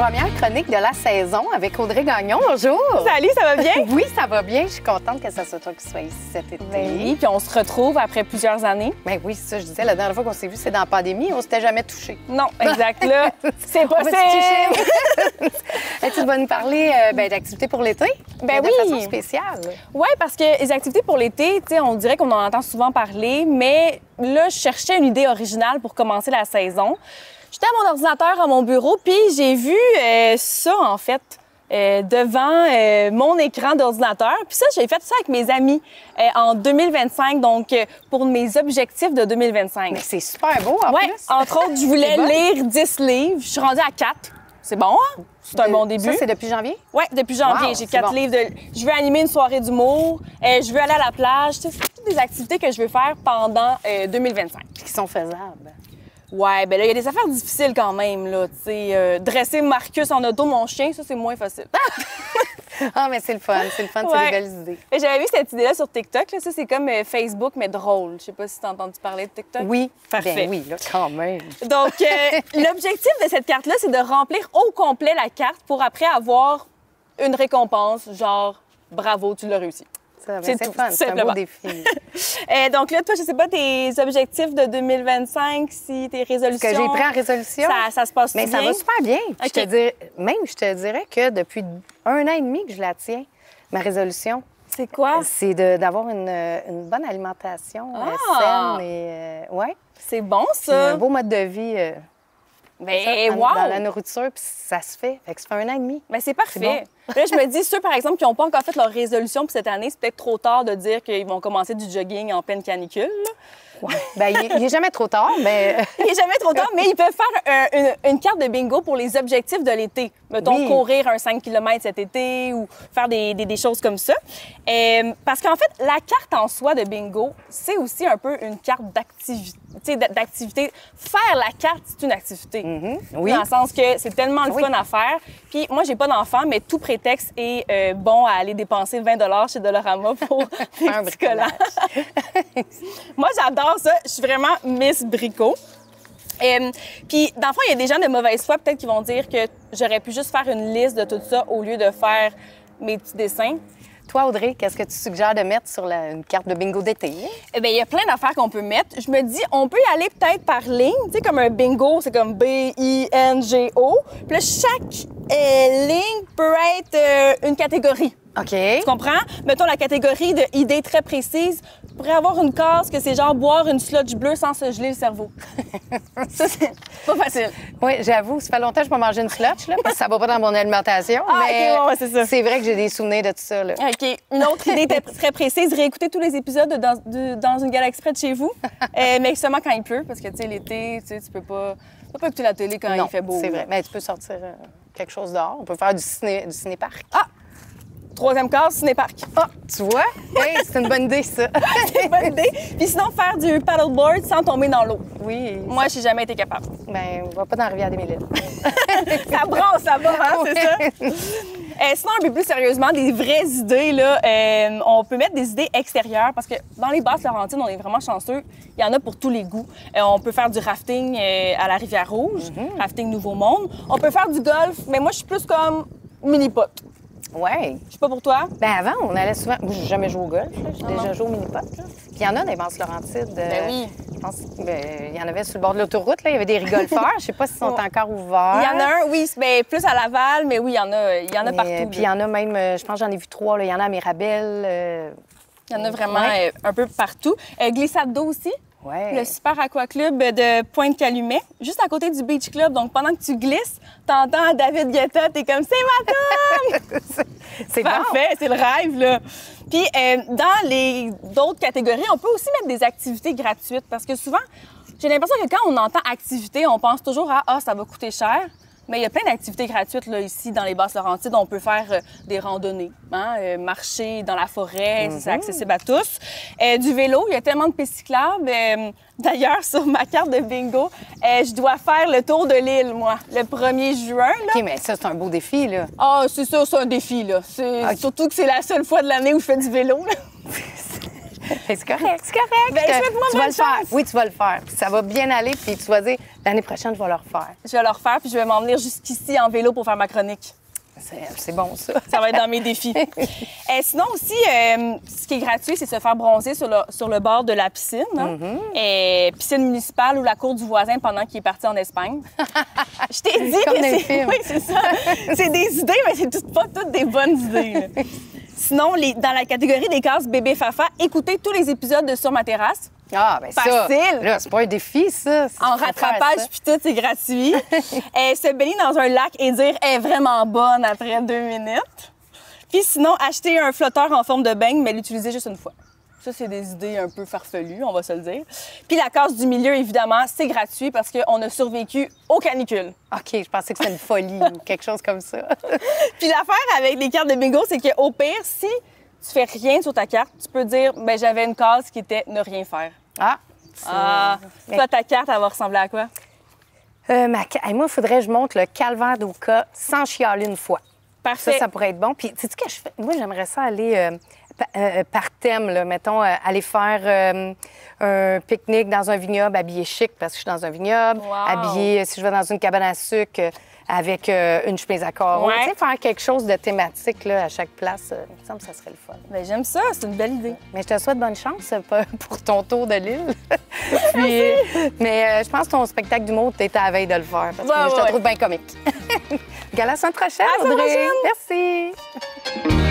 première chronique de la saison avec Audrey Gagnon. Bonjour! Salut, ça va bien? Oui, ça va bien. Je suis contente que ça soit toi qui sois ici cet été. Ben oui, puis on se retrouve après plusieurs années. Ben oui, c'est ça, je disais, la dernière fois qu'on s'est vu, c'est dans la pandémie, on s'était jamais touché. Non, exact, là, c'est pas ça. Tu vas nous parler d'activités pour l'été? Ben de oui. façon spéciale. Oui, parce que les activités pour l'été, tu sais, on dirait qu'on en entend souvent parler, mais là, je cherchais une idée originale pour commencer la saison. J'étais à mon ordinateur, à mon bureau, puis j'ai vu ça, en fait, devant mon écran d'ordinateur. Puis ça, j'ai fait ça avec mes amis en 2025, donc pour mes objectifs de 2025. Mais c'est super beau, en plus. Entre autres, je voulais lire 10 livres. Je suis rendue à 4. C'est bon, hein? C'est un bon début. Ça, c'est depuis janvier? Oui, depuis janvier. Wow, j'ai 4 livres. Je veux animer une soirée d'humour. Je veux aller à la plage. C'est toutes des activités que je veux faire pendant 2025. Qui sont faisables. Ouais, ben là, il y a des affaires difficiles quand même, là. Tu sais, dresser Marcus en auto, mon chien, ça, c'est moins facile. Ah, mais c'est le fun, c'est des belles idées. J'avais vu cette idée-là sur TikTok, là. Ça, c'est comme Facebook, mais drôle. Je sais pas si tu as entendu parler de TikTok. Oui, parfait. Ben oui, là, quand même. Donc, l'objectif de cette carte-là, c'est de remplir au complet la carte pour après avoir une récompense, genre, bravo, tu l'as réussi. C'est le fun, c'est un beau défi. Donc là, toi, je sais pas, tes objectifs de 2025, si tes résolutions... Ce que j'ai pris en résolution? Ça se passe bien? Mais ça va super bien. Okay. Je te dirais que depuis 1 an et demi que je la tiens, ma résolution. C'est quoi? C'est d'avoir une bonne alimentation saine et... ouais. C'est bon, ça! Puis un beau mode de vie... dans la nourriture, puis ça se fait. Fait que ça fait 1 an et demi. Mais c'est parfait. Bon. Là, je me dis, ceux, par exemple, qui n'ont pas encore fait leur résolution pour cette année, c'est peut-être trop tard de dire qu'ils vont commencer du jogging en pleine canicule. Ouais. Bien, il n'est jamais trop tard, mais... Il n'est jamais trop tard, mais ils peuvent faire une carte de bingo pour les objectifs de l'été. Mettons, courir un 5 km cet été ou faire des choses comme ça. Parce qu'en fait, la carte en soi de bingo, c'est aussi un peu une carte d'activité. Faire la carte, c'est une activité. Oui. Dans le sens que c'est tellement le fun à faire. Puis moi, j'ai pas d'enfant, mais tout prétexte est bon à aller dépenser 20 $, chez Dollarama pour un bricolage. Moi, j'adore ça. Je suis vraiment Miss Bricot. Puis, dans le fond, il y a des gens de mauvaise foi, peut-être, qui vont dire que j'aurais pu juste faire une liste de tout ça au lieu de faire mes petits dessins. Toi, Audrey, qu'est-ce que tu suggères de mettre sur une carte de bingo d'été? Eh bien, il y a plein d'affaires qu'on peut mettre. Je me dis, on peut y aller peut-être par ligne. Tu sais, comme un bingo, c'est comme B-I-N-G-O. Puis là, chaque ligne peut être une catégorie. OK. Tu comprends? Mettons la catégorie de idées très précises. Tu pourrais avoir une case que c'est genre boire une sludge bleue sans se geler le cerveau. Ça, c'est pas facile. Oui, j'avoue, ça fait longtemps que je n'ai pas mangé une sludge, là, parce que ça va pas dans mon alimentation. Mais OK, ouais, c'est ça. C'est vrai que j'ai des souvenirs de tout ça, là. OK. Une autre idée très précise, réécouter tous les épisodes dans une galaxie près de chez vous, mais seulement quand il pleut, parce que, tu sais, l'été, tu peux pas écouter la télé quand il fait beau. C'est vrai. Mais tu peux sortir quelque chose dehors. On peut faire du ciné-parc. Ah! 3e case, ciné-parc. Ah, tu vois? Oui, c'est une bonne idée, ça. C'est une bonne idée. Puis sinon, faire du paddleboard sans tomber dans l'eau. Oui. Moi, j'ai jamais été capable. Bien, on va pas dans la rivière des Mille-Îles. Ça brasse, ça va, hein, c'est ça? Sinon, un peu plus sérieusement, des vraies idées, là, on peut mettre des idées extérieures parce que dans les Basses-Laurentides, on est vraiment chanceux. Il y en a pour tous les goûts. On peut faire du rafting à la Rivière-Rouge, rafting Nouveau-Monde. On peut faire du golf, mais moi, je suis plus comme mini-pot. Oui. Je sais pas pour toi. Bien, avant, on allait souvent... Moi, j'ai jamais joué au golf. J'ai déjà joué au mini-pot. Puis il y en a des Basses-Laurentides. Ben oui. Je pense qu'il y en avait sur le bord de l'autoroute. Là. Il y avait des rigolfeurs. Je sais pas s'ils sont encore ouverts. Il y en a un, oui, ben, plus à Laval, mais oui, il y en a partout. Puis il y en a même... je pense que j'en ai vu 3. Là. Il y en a à Mirabel. Il y en a vraiment un peu partout. Glissade d'eau aussi. Ouais. Le Super Aqua Club de Pointe-Calumet, juste à côté du Beach Club. Donc, pendant que tu glisses, t'entends David Guetta, t'es comme « C'est ma toune! » C'est parfait, c'est le rêve, là. Puis, dans les d'autres catégories, on peut aussi mettre des activités gratuites parce que souvent, j'ai l'impression que quand on entend activité, on pense toujours à « Ah, ça va coûter cher ». Mais il y a plein d'activités gratuites là, ici, dans les Basses-Laurentides. On peut faire des randonnées, marcher dans la forêt, c'est accessible à tous. Du vélo, il y a tellement de pistes cyclables. D'ailleurs, sur ma carte de bingo, je dois faire le tour de l'île, moi, le 1er juin. Là. OK, mais ça, c'est un beau défi, là. Ah, c'est ça, c'est un défi, là. Surtout que c'est la seule fois de l'année où je fais du vélo, là. C'est correct, c'est correct. Ben, souhaite-moi tu vas bonne le faire. chance. Oui, tu vas le faire. Puis ça va bien aller, puis tu vas dire, l'année prochaine, je vais le refaire. Je vais le refaire, puis je vais m'en venir jusqu'ici en vélo pour faire ma chronique. C'est bon, ça. Ça va être dans mes défis. Sinon aussi, ce qui est gratuit, c'est se faire bronzer sur le bord de la piscine. Hein? Piscine municipale ou la cour du voisin pendant qu'il est parti en Espagne. Je t'ai dit comme que dans les c'est... films. Oui, c'est ça. C'est des idées, mais c'est pas toutes des bonnes idées. Là. Sinon, dans la catégorie des cases bébé Fafa, écoutez tous les épisodes de Sur ma terrasse. Ah, bien ça. Facile. Là, c'est pas un défi, ça. Si En tu peux rattrapage, faire ça. puis tout, c'est gratuit. Se baigner dans un lac et dire « Elle est vraiment bonne » après 2 minutes. Puis sinon, acheter un flotteur en forme de beigne, mais l'utiliser juste une fois. Ça, c'est des idées un peu farfelues, on va se le dire. Puis la case du milieu, évidemment, c'est gratuit parce qu'on a survécu aux canicules. OK, je pensais que c'était une folie ou quelque chose comme ça. Puis l'affaire avec les cartes de bingo, c'est qu'au pire, si tu fais rien sur ta carte, tu peux dire « Ben j'avais une case qui était ne rien faire ». Ah! Toi, ta carte, elle va ressembler à quoi? Moi, il faudrait que je monte le calvaire d'Oka sans chialer une fois. Parfait. Ça pourrait être bon. Puis, sais-tu ce que je fais? Moi, j'aimerais ça aller par thème, là. Mettons, aller faire un pique-nique dans un vignoble habillé chic, parce que je suis dans un vignoble. Wow. Habillé, si je vais dans une cabane à sucre, avec une chemise à carreaux. Ouais. Tu sais, faire quelque chose de thématique, là, à chaque place, il me semble que ça serait le fun. Ben, j'aime ça, c'est une belle idée. Mais je te souhaite bonne chance pour ton tour de l'île. Mais je pense que ton spectacle d'humour, tu étais à la veille de le faire, parce que je te trouve bien comique. À la semaine prochaine, À la semaine Audrey. prochaine. Merci.